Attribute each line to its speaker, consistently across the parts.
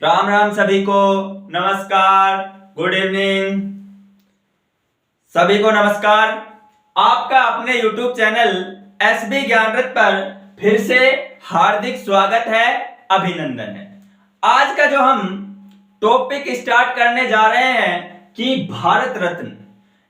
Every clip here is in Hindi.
Speaker 1: राम राम सभी को। नमस्कार, गुड इवनिंग सभी को। नमस्कार। आपका अपने YouTube चैनल एसबी ज्ञानरथ पर फिर से हार्दिक स्वागत है, अभिनंदन है। आज का जो हम टॉपिक स्टार्ट करने जा रहे हैं कि भारत रत्न,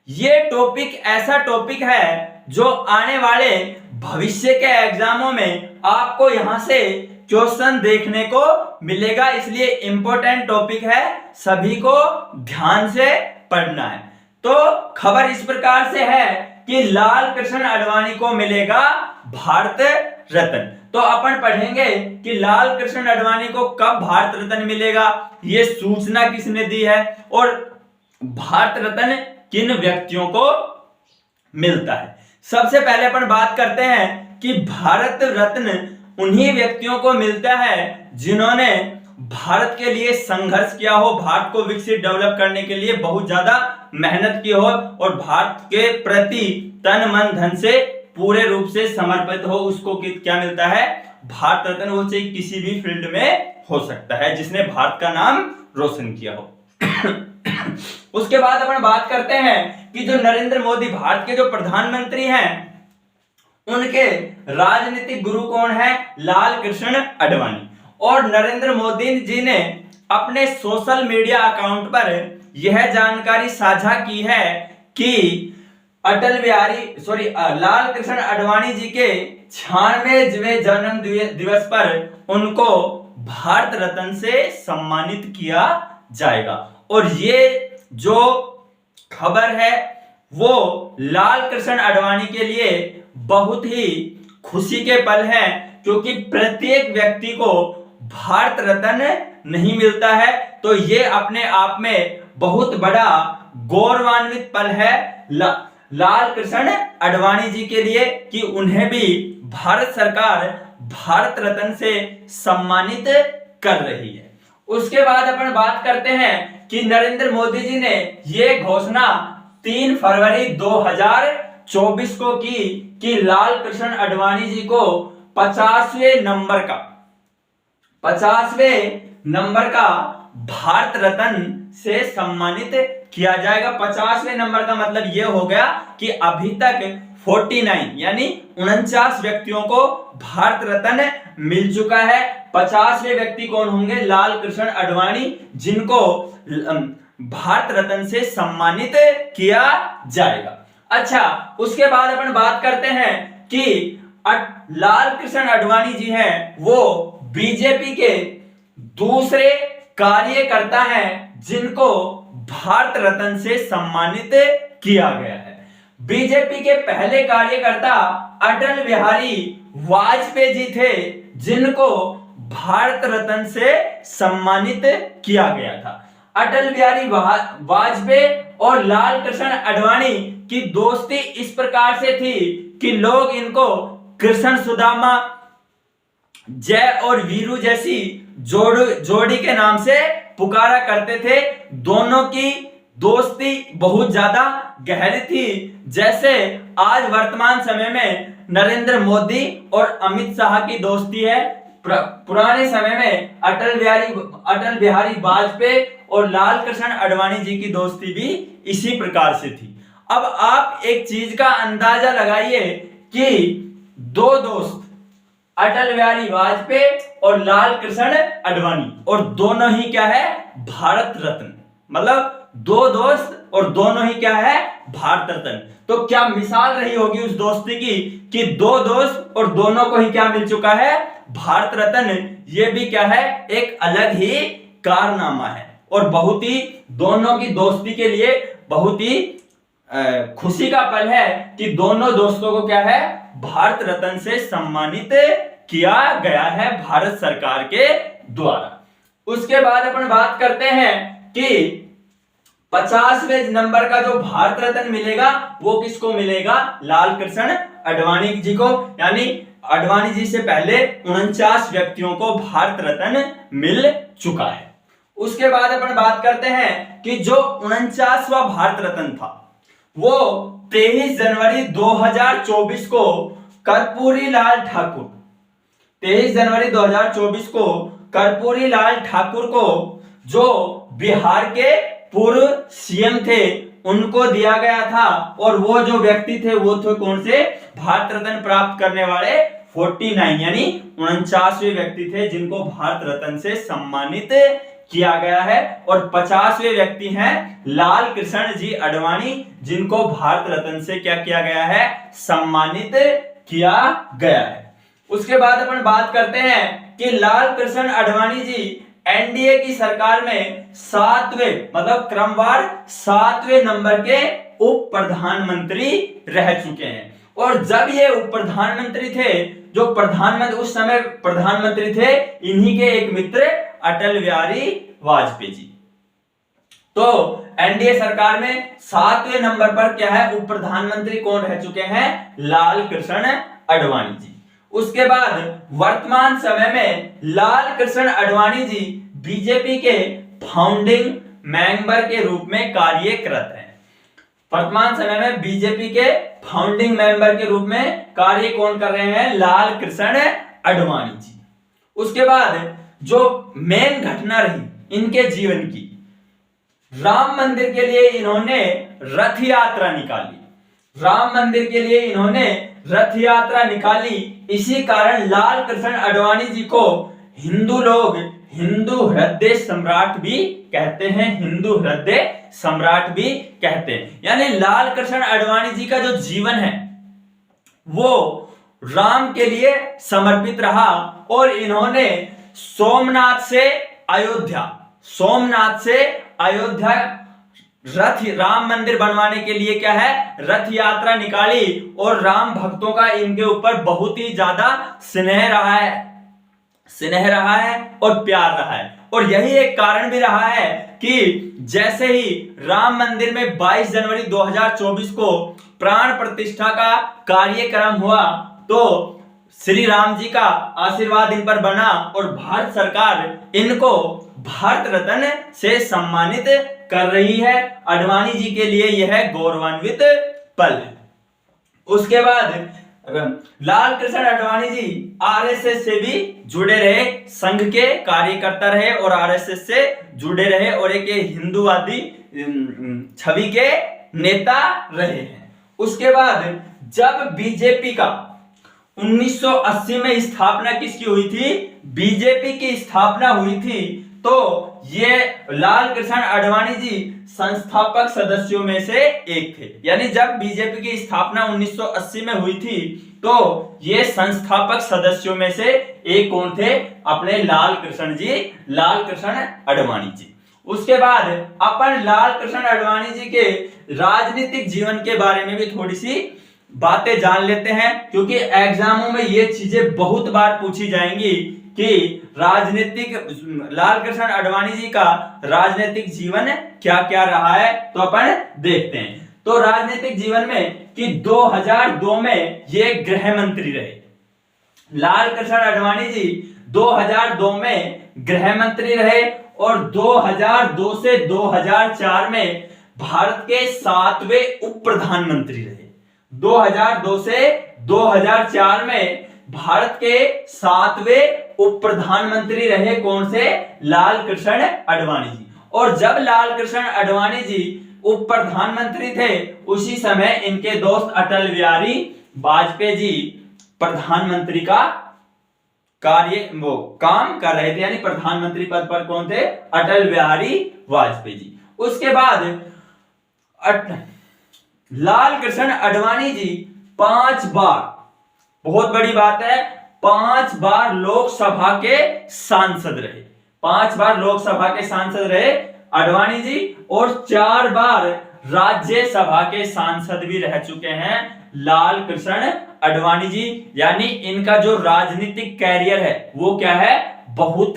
Speaker 1: ये टॉपिक ऐसा टॉपिक है जो आने वाले भविष्य के एग्जामों में आपको यहां से क्वेश्चन देखने को मिलेगा, इसलिए इंपॉर्टेंट टॉपिक है, सभी को ध्यान से पढ़ना है। तो खबर इस प्रकार से है कि लाल कृष्ण आडवाणी को मिलेगा भारत रत्न। तो अपन पढ़ेंगे कि लाल कृष्ण आडवाणी को कब भारत रत्न मिलेगा, ये सूचना किसने दी है और भारत रत्न किन व्यक्तियों को मिलता है। सबसे पहले अपन बात करते हैं कि भारत रत्न उन्हीं व्यक्तियों को मिलता है जिन्होंने भारत के लिए संघर्ष किया हो, भारत को विकसित डेवलप करने के लिए बहुत ज्यादा मेहनत की हो और भारत के प्रति तन मन धन से पूरे रूप से समर्पित हो, उसको क्या मिलता है, भारत रत्न। वो चाहे किसी भी फील्ड में हो सकता है जिसने भारत का नाम रोशन किया हो। उसके बाद अपन बात करते हैं कि जो नरेंद्र मोदी भारत के जो प्रधानमंत्री हैं, उनके राजनीतिक गुरु कौन है, लाल कृष्ण आडवाणी। और नरेंद्र मोदी जी ने अपने सोशल मीडिया अकाउंट पर यह जानकारी साझा की है कि लाल कृष्ण आडवाणी जी के 96वें जन्म दिवस पर उनको भारत रत्न से सम्मानित किया जाएगा। और ये जो खबर है वो लाल कृष्ण आडवाणी के लिए बहुत ही खुशी के पल है, क्योंकि प्रत्येक व्यक्ति को भारत रत्न नहीं मिलता है। तो ये अपने आप में बहुत बड़ा गौरवान्वित पल है लाल कृष्ण आडवाणी जी के लिए कि उन्हें भी भारत सरकार भारत रत्न से सम्मानित कर रही है। उसके बाद अपन बात करते हैं कि नरेंद्र मोदी जी ने ये घोषणा 3 फरवरी 2024 को की कि लाल कृष्ण आडवाणी जी को 50वें नंबर का भारत रत्न से सम्मानित किया जाएगा। 50वें नंबर का मतलब यह हो गया कि अभी तक 49 यानी 49 व्यक्तियों को भारत रत्न मिल चुका है। 50वें व्यक्ति कौन होंगे, लाल कृष्ण आडवाणी, जिनको भारत रत्न से सम्मानित किया जाएगा। अच्छा, उसके बाद अपन बात करते हैं कि लाल कृष्ण आडवाणी जी हैं वो बीजेपी के दूसरे कार्यकर्ता हैं जिनको भारत रत्न से सम्मानित किया गया है। बीजेपी के पहले कार्यकर्ता अटल बिहारी वाजपेयी जी थे जिनको भारत रत्न से सम्मानित किया गया था। अटल बिहारी वाजपेयी और लाल कृष्ण आडवाणी की दोस्ती इस प्रकार से थी कि लोग इनको कृष्ण सुदामा, जय और वीरू जैसी जोड़ी के नाम से पुकारा करते थे। दोनों की दोस्ती बहुत ज्यादा गहरी थी। जैसे आज वर्तमान समय में नरेंद्र मोदी और अमित शाह की दोस्ती है, पुराने समय में अटल बिहारी वाजपेयी और लाल कृष्ण आडवाणी जी की दोस्ती भी इसी प्रकार से थी। अब आप एक चीज का अंदाजा लगाइए कि दो दोस्त अटल बिहारी वाजपेयी और लाल कृष्ण आडवाणी, और दोनों ही क्या है, भारत रत्न। मतलब दो दोस्त और दोनों ही क्या है, भारत रत्न। तो क्या मिसाल रही होगी उस दोस्ती की कि दो दोस्त और दोनों को ही क्या मिल चुका है, भारत रत्न। ये भी क्या है, एक अलग ही कारनामा है और बहुत ही दोनों की दोस्ती के लिए बहुत ही खुशी का पल है कि दोनों दोस्तों को क्या है, भारत रत्न से सम्मानित किया गया है भारत सरकार के द्वारा। उसके बाद अपन बात करते हैं कि 50वें नंबर का जो भारत रत्न मिलेगा वो किसको मिलेगा, लाल कृष्ण आडवाणी जी को। यानी आडवाणी जी से पहले 49 व्यक्तियों को भारत रत्न मिल चुका है। उसके बाद अपन बात करते हैं कि जो 49वां भारत रत्न था वो 23 जनवरी 2024 को कर्पूरी लाल ठाकुर 23 जनवरी 2024 को कर्पूरी लाल ठाकुर को, जो बिहार के पूर्व सीएम थे, उनको दिया गया था। और वो जो व्यक्ति थे वो थे कौन से? भारत रत्न प्राप्त करने वाले 49 यानी 49वें व्यक्ति थे जिनको भारत रत्न से सम्मानित किया गया है। और 50वें व्यक्ति हैं लाल कृष्ण जी आडवाणी, जिनको भारत रत्न से क्या किया गया है? सम्मानित किया गया है। उसके बाद अपन बात करते हैं कि लाल कृष्ण आडवाणी जी एनडीए की सरकार में 7वें मतलब क्रमवार 7वें नंबर के उप प्रधानमंत्री रह चुके हैं। और जब ये उप प्रधानमंत्री थे, जो प्रधानमंत्री उस समय प्रधानमंत्री थे, इन्हीं के एक मित्र अटल बिहारी वाजपेयी जी। तो एनडीए सरकार में 7वें नंबर पर क्या है? उप प्रधानमंत्री कौन रह चुके हैं? लाल कृष्ण आडवाणी जी। उसके बाद वर्तमान समय में लाल कृष्ण आडवाणी जी बीजेपी के फाउंडिंग मेंबर के रूप में कार्यरत हैं। वर्तमान समय में बीजेपी के फाउंडिंग मेंबर के रूप में कार्य कौन कर रहे हैं? लाल कृष्ण आडवाणी जी। उसके बाद जो मेन घटना रही इनके जीवन की, राम मंदिर के लिए इन्होंने रथ यात्रा निकाली। राम मंदिर के लिए इन्होंने रथ यात्रा निकाली। इसी कारण लाल कृष्ण आडवाणी जी को हिंदू लोग हिंदू हृदय सम्राट भी कहते हैं। हिंदू हृदय सम्राट भी कहते हैं। यानी लाल कृष्ण आडवाणी जी का जो जीवन है वो राम के लिए समर्पित रहा। और इन्होंने सोमनाथ से अयोध्या राम मंदिर बनवाने के लिए क्या है? रथ यात्रा निकाली। और राम भक्तों का इनके ऊपर बहुत ही ज्यादा स्नेह रहा है और प्यार रहा है। और यही एक कारण भी रहा है कि जैसे ही राम मंदिर में 22 जनवरी 2024 को प्राण प्रतिष्ठा का कार्यक्रम हुआ, तो श्री राम जी का आशीर्वाद इन पर बना और भारत सरकार इनको भारत रत्न से सम्मानित कर रही है। आडवाणी जी के लिए यह गौरवान्वित पल है। उसके बाद लाल कृष्ण आडवाणी जी आरएसएस से भी जुड़े रहे, संघ के कार्यकर्ता रहे और आरएसएस से जुड़े रहे और एक हिंदूवादी छवि के नेता रहे हैं। उसके बाद जब बीजेपी का 1980 में स्थापना किसकी हुई थी? बीजेपी की स्थापना हुई थी। तो ये लाल कृष्ण आडवाणी जी संस्थापक सदस्यों में से एक थे। यानी जब बीजेपी की स्थापना 1980 में हुई थी तो ये संस्थापक सदस्यों में से एक कौन थे? अपने लाल कृष्ण आडवाणी जी। उसके बाद अपन लाल कृष्ण आडवाणी जी के राजनीतिक जीवन के बारे में भी थोड़ी सी बातें जान लेते हैं, क्योंकि एग्जामों में ये चीजें बहुत बार पूछी जाएंगी कि लाल कृष्ण आडवाणी जी का राजनीतिक जीवन क्या क्या रहा है। तो अपन देखते हैं। तो राजनीतिक जीवन में कि 2002 में ये गृह मंत्री रहे। लाल कृष्ण आडवाणी जी 2002 में गृह मंत्री रहे और 2002 से 2004 में भारत के 7वें उप प्रधानमंत्री रहे। 2002 से 2004 में भारत के 7वें उप प्रधानमंत्री रहे। कौन से? लाल कृष्ण आडवाणी जी। और जब लाल कृष्ण आडवाणी जी उप प्रधानमंत्री थे उसी समय इनके दोस्त अटल बिहारी वाजपेयी जी प्रधानमंत्री का काम कर रहे थे। यानी प्रधानमंत्री पद पर कौन थे? अटल बिहारी वाजपेयी जी। उसके बाद लाल कृष्ण आडवाणी जी 5 बार, बहुत बड़ी बात है, 5 बार लोकसभा के सांसद रहे। 5 बार लोकसभा के सांसद रहे आडवाणी जी और 4 बार राज्यसभा के सांसद भी रह चुके हैं लाल कृष्ण आडवाणी जी। यानी इनका जो राजनीतिक कैरियर है वो क्या है? बहुत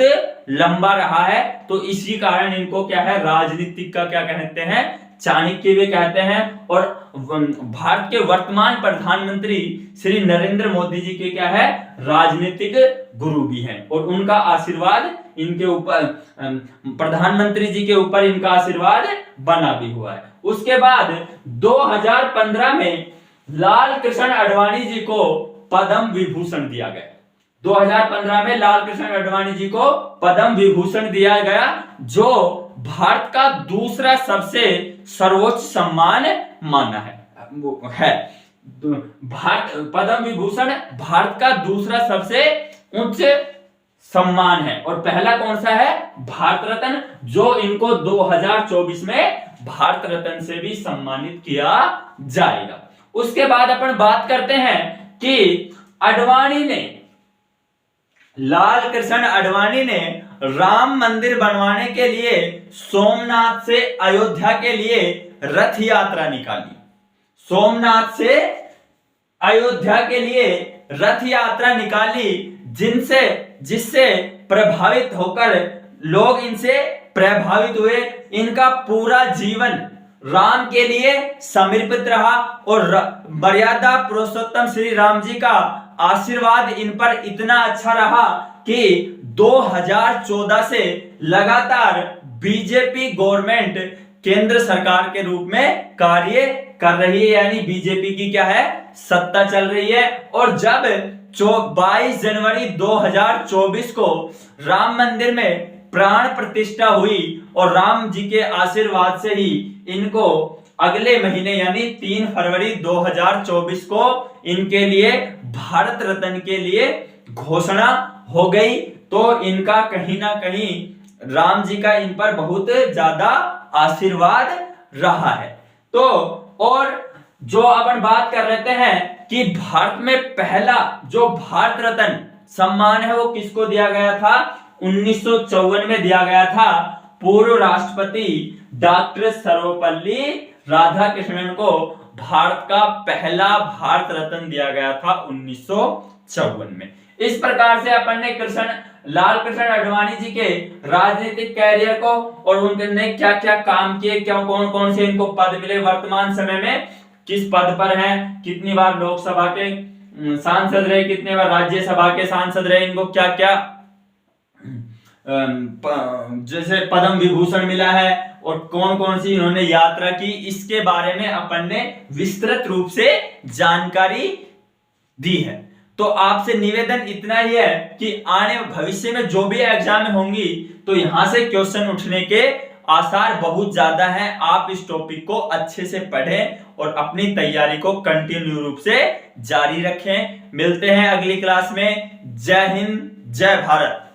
Speaker 1: लंबा रहा है। तो इसी कारण इनको क्या है? राजनीतिक का क्या कहते हैं? चाणक्य भी कहते हैं। और भारत के वर्तमान प्रधानमंत्री श्री नरेंद्र मोदी जी के क्या है? राजनीतिक गुरु भी हैं और उनका आशीर्वाद इनके ऊपर, प्रधानमंत्री जी के ऊपर इनका आशीर्वाद बना भी हुआ है। उसके बाद 2015 में लाल कृष्ण आडवाणी जी को पद्म विभूषण दिया गया। 2015 में लाल कृष्ण आडवाणी जी को पद्म विभूषण दिया गया, जो भारत का दूसरा सबसे सर्वोच्च सम्मान माना है। पद्म विभूषण भारत का दूसरा सबसे उच्च सम्मान है, और पहला कौन सा है? भारत रत्न, जो इनको 2024 में भारत रत्न से भी सम्मानित किया जाएगा। उसके बाद अपन बात करते हैं कि आडवाणी ने, लाल कृष्ण आडवाणी ने राम मंदिर बनवाने के लिए सोमनाथ से अयोध्या के लिए रथ यात्रा निकाली। सोमनाथ से अयोध्या के लिए रथ यात्रा निकाली, जिससे प्रभावित होकर लोग इनसे प्रभावित हुए। इनका पूरा जीवन राम के लिए समर्पित रहा, और मर्यादा पुरुषोत्तम श्री राम जी का आशीर्वाद इन पर इतना अच्छा रहा कि 2014 से लगातार बीजेपी गवर्नमेंट केंद्र सरकार के रूप में कार्य कर रही है, यानी बीजेपी की क्या है? सत्ता चल रही है। और जब 22 जनवरी 2024 को राम मंदिर में प्राण प्रतिष्ठा हुई, और राम जी के आशीर्वाद से ही इनको अगले महीने यानी 3 फरवरी 2024 को इनके लिए भारत रत्न के लिए घोषणा हो गई। तो इनका कहीं ना कहीं राम जी का इन पर बहुत ज्यादा आशीर्वाद रहा है। तो और जो अपन बात कर लेते हैं कि भारत में पहला जो भारत रत्न सम्मान है वो किसको दिया गया था? 1954 में दिया गया था। पूर्व राष्ट्रपति डॉक्टर सर्वपल्ली राधाकृष्णन को भारत का पहला भारत रत्न दिया गया था 1954 में। इस प्रकार से अपन ने लाल कृष्ण आडवाणी जी के राजनीतिक कैरियर को और उनने क्या क्या काम किए, क्या कौन कौन से इनको पद मिले, वर्तमान समय में किस पद पर हैं, कितनी बार लोकसभा के सांसद रहे, कितने बार राज्यसभा के सांसद रहे, इनको क्या क्या जैसे पद्म विभूषण मिला है और कौन कौन सी इन्होंने यात्रा की, इसके बारे में अपन ने विस्तृत रूप से जानकारी दी है। तो आपसे निवेदन इतना ही है कि आने भविष्य में जो भी एग्जाम होंगी तो यहां से क्वेश्चन उठने के आसार बहुत ज्यादा हैं। आप इस टॉपिक को अच्छे से पढ़ें और अपनी तैयारी को कंटिन्यू रूप से जारी रखें। मिलते हैं अगली क्लास में। जय हिंद, जय भारत।